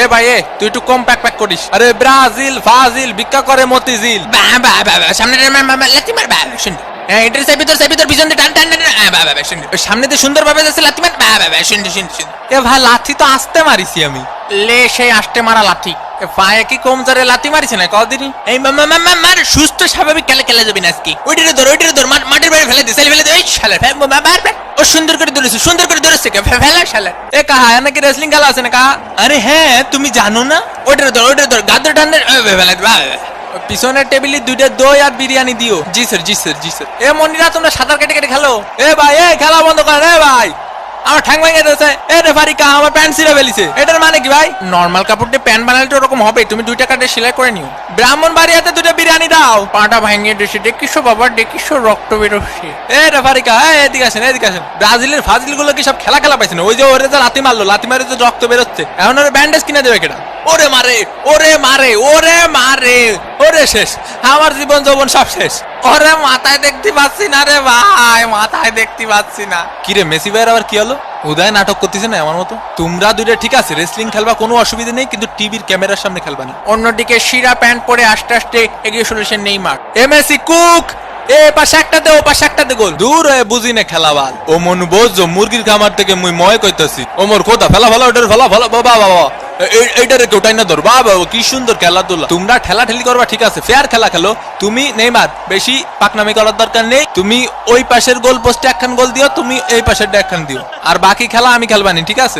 এ ভাই এ তুই একটু কম প্যাক করিস। আরে ব্রাজিল ফাজিল ভিক্ষা করে মতিঝিল। সামনে লাথি মার শুন এটার সাইড ভিতর পিছন দিয়ে টান টান শুন সামনে দিয়ে সুন্দর ভাবে যাচ্ছে লাথি মার শুন এ ভাই লাথি তো আসতে মারিছি আমি। লে সেই আসতে মারা লাথি এ পায়ে কি কম জোরে লাথি মারিছে না কদিনই? এই মার সুস্থ স্বাভাবিক খেলা যাবি না আজকে ওইটারে ধর মাটির বাইরে ফেলে দে এই শালা মার ও সুন্দর করে ধরেছে ফেলা শালা। এ কাহা নাকি রেসলিং খেলা আছে না কাহা? আরে হ্যাঁ তুমি জানো না ওইটারে ধর গাদ্দর টান্ডে ফেলে দে পিছনের টেবিলে 2টা দই আর বিরিয়ানি দিও। জি স্যার জি স্যার জি স্যার। এ মনিরা তোমরা সাঁতার কেটে কেটে খেলো। এ ভাই এ খেলা বন্ধ করেন। এ ভাই আমার ঠ্যাং ভেঙে দিয়েছে। এ রেফারি কা আমার প্যান্ট ছিঁড়ে ফেলিছে। এটার মানে কি ভাই? নরমাল কাপড় দিয়ে প্যান্ট বানালে তো ওরকম হবে, তুমি 2 টাকা দিয়ে সেলাই করে নিও। ব্রাহ্মণবাড়িয়াতে 2টা বিরিয়ানি দাও। পাটা ভাঙিয়ে দিয়েছে দেখিসো বাবা দেখিসো রক্ত বেরোচ্ছে। এ রেফারি কা এদিকে আসেন এদিকে আসেন। ব্রাজিলের ফাজিল গুলো কি সব খেলা পাইছে না? ওই যে ওরে যে লাথি মারলো, লাথি মারে যে রক্ত বেরোচ্ছে, এখন ওরে ব্যান্ডেজ কিনে দেবে কেডা? ওরে মারে ওরে মারে ওরে মারে ওরে শেষ, আমার জীবন যৌবন সব শেষ। ওরে মাথায় দেখতে পাচ্ছি না রে ভাই, মাথায় দেখতে পাচ্ছি না। কি রে মেসি ভাইয়ের আবার কি হলো? উদয় নাটক করতেছে না আমার মতো? তোমরা 2টা ঠিক আছে রেসলিং খেলবা, কোনো অসুবিধা নেই, কিন্তু টিভির ক্যামেরার সামনে খেলবা না। অন্যদিকে শিরা প্যান্ট পরে আস্তে আস্তে এগিয়ে চলেছে নেইমার। এ মেসি কুক এ পাশে একটা দে ও পাশে একটা দে গোল। দূর হয়ে বুঝি না খেলাবাল। ও মন বোঝো মুরগির খামার থেকে মুই ময় কইতাছি। ও মোর কোথা ফেলা ওটার ফেলা বাবা বাবা এইটারে কেউটাই না ধর। বাবা কি সুন্দর খেলাধুলা। তোমরা ঠেলা ঠেলি করবা ঠিক আছে, ফেয়ার খেলা খেলো। তুমি নেইমার বেশি পাকনামি করার দরকার নেই। তুমি ওই পাশের গোল পোস্টে একখান গোল দিও, তুমি এই পাশের একখান দিও, আর বাকি খেলা আমি খেলবানি ঠিক আছে।